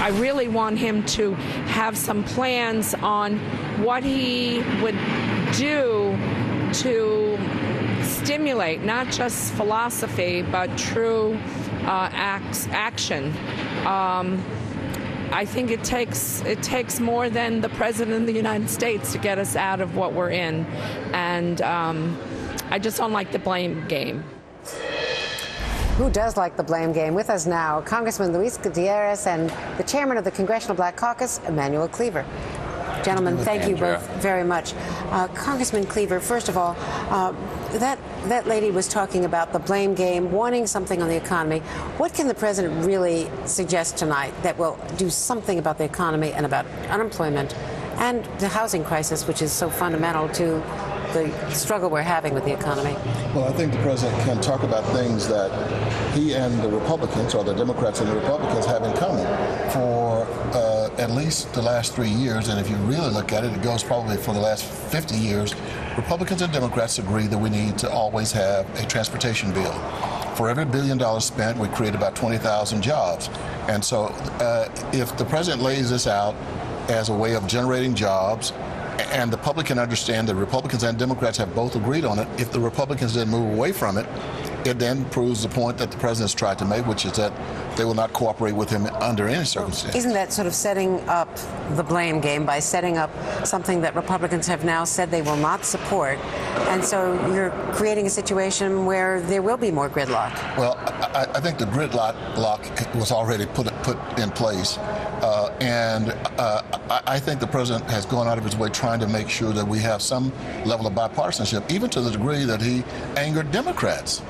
I really want him to have some plans on what he would do to stimulate not just philosophy but true action. I think it takes more than the President of the United States to get us out of what we're in, and I just don't like the blame game. Who does like the blame game? With us now, Congressman Luis Gutierrez and the chairman of the Congressional Black Caucus, Emanuel Cleaver. Gentlemen, thank you both very much. Congressman Cleaver, first of all, that lady was talking about the blame game, wanting something on the economy. What can the president really suggest tonight that will do something about the economy and about unemployment and the housing crisis, which is so fundamental to the struggle we're having with the economy? Well, I think the president can talk about things that he and the Republicans, or the Democrats and the Republicans, have in common for at least the last 3 years. And if you really look at it, it goes probably for the last 50 years. Republicans and Democrats agree that we need to always have a transportation bill. For every $1 billion spent, we create about 20,000 jobs. And so if the president lays this out as a way of generating jobs, and the public can understand that Republicans and Democrats have both agreed on it, if the Republicans then move away from it, it then proves the point that the president's tried to make, which is that they will not cooperate with him under any circumstance. Isn't that sort of setting up the blame game by setting up something that Republicans have now said they will not support? And so you're creating a situation where there will be more gridlock. Well, I think the gridlock was already put in place. I think the president has gone out of his way trying to make sure that we have some level of bipartisanship, even to the degree that he angered Democrats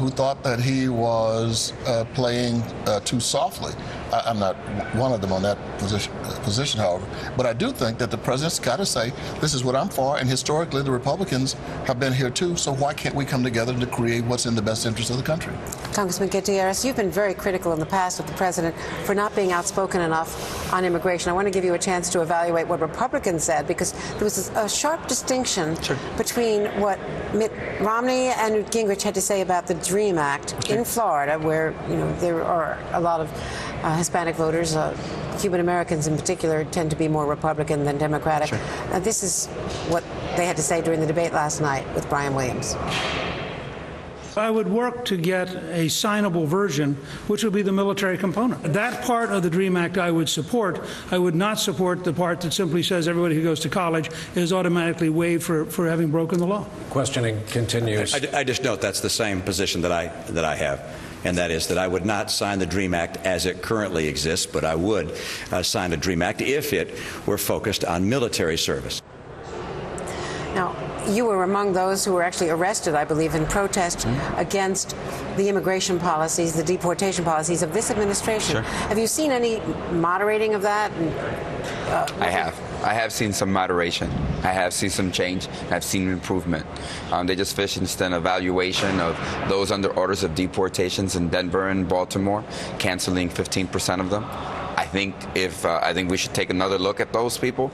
who thought that he was playing too softly. I'm not one of them on that position, however. But I do think that the president's got to say, this is what I'm for, and historically the Republicans have been here too, so why can't we come together to create what's in the best interest of the country? Congressman Gutierrez, you've been very critical in the past of the president for not being outspoken enough on immigration. I want to give you a chance to evaluate what Republicans said, because there was a sharp distinction between what Mitt Romney and Newt Gingrich had to say about the DREAM Act in Florida, where there are a lot of Hispanic voters, Cuban Americans in particular, tend to be more Republican than Democratic. This is what they had to say during the debate last night with Brian Williams. I would work to get a signable version, which would be the military component. That part of the DREAM Act I would support. I would not support the part that simply says everybody who goes to college is automatically waived for having broken the law. Questioning continues. I just note that's the same position that I have. And that is that I would not sign the DREAM Act as it currently exists, but I would sign the DREAM Act if it were focused on military service. Now, you were among those who were actually arrested, I believe, in protest against the immigration policies, the deportation policies of this administration. Have you seen any moderating of that? I have. I have seen some moderation. I have seen some change. I've seen improvement. They just finished an evaluation of those under orders of deportations in Denver and Baltimore, canceling 15% of them. I think we should take another look at those people.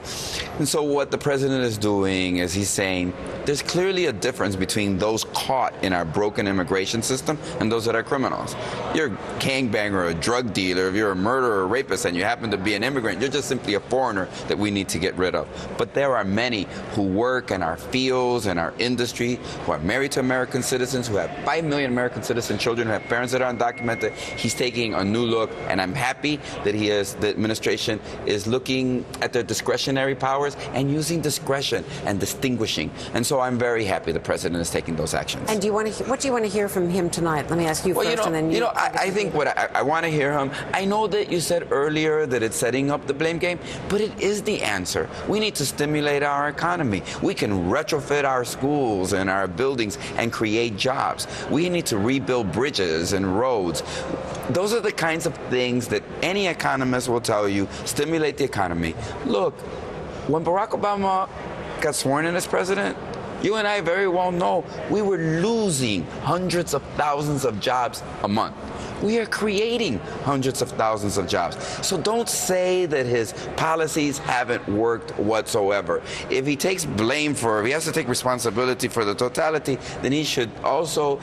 And so what the president is doing is he's saying there's clearly a difference between those caught in our broken immigration system and those that are criminals. You're a gangbanger or a drug dealer, if you're a murderer or a rapist and you happen to be an immigrant, you're just simply a foreigner that we need to get rid of. But there are many who work in our fields and our industry, who are married to American citizens, who have 5 million American citizen children, who have parents that are undocumented. He's taking a new look, and I'm happy that the administration is looking at their discretionary powers and using discretion and distinguishing. And so I'm very happy the president is taking those actions. And what do you want to hear from him tonight? Let me ask you first, and then you. I think what I want to hear him. I know that you said earlier that it's setting up the blame game, but it is the answer. We need to stimulate our economy. We can retrofit our schools and our buildings and create jobs. We need to rebuild bridges and roads. Those are the kinds of things that any economist will tell you stimulate the economy. Look, when Barack Obama got sworn in as president, you and I very well know we were losing hundreds of thousands of jobs a month. We are creating hundreds of thousands of jobs. So don't say that his policies haven't worked whatsoever. If he takes blame for, if he has to take responsibility for the totality, then he should also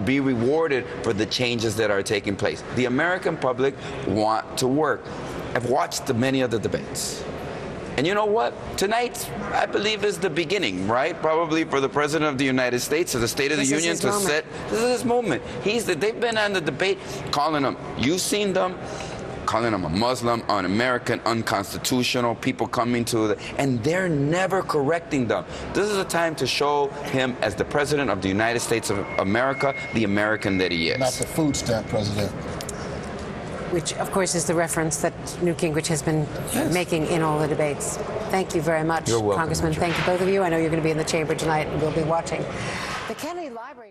be rewarded for the changes that are taking place. The American public want to work. I've watched many of the debates. And you know what? Tonight, I believe, is the beginning, right? Probably for the President of the United States, or the State of the Union, to set. This is his moment. They've been on the debate calling him, you've seen them, calling him a Muslim, un-American, unconstitutional, people coming to and they're never correcting them. This is a time to show him as the President of the United States of America, the American that he is. Not the food stamp president. Which, of course, is the reference that Newt Gingrich has been making in all the debates. Thank you very much, You're welcome, Congressman. Andrea. Thank you, both of you. I know you're going to be in the chamber tonight, and we'll be watching. The Kennedy Library...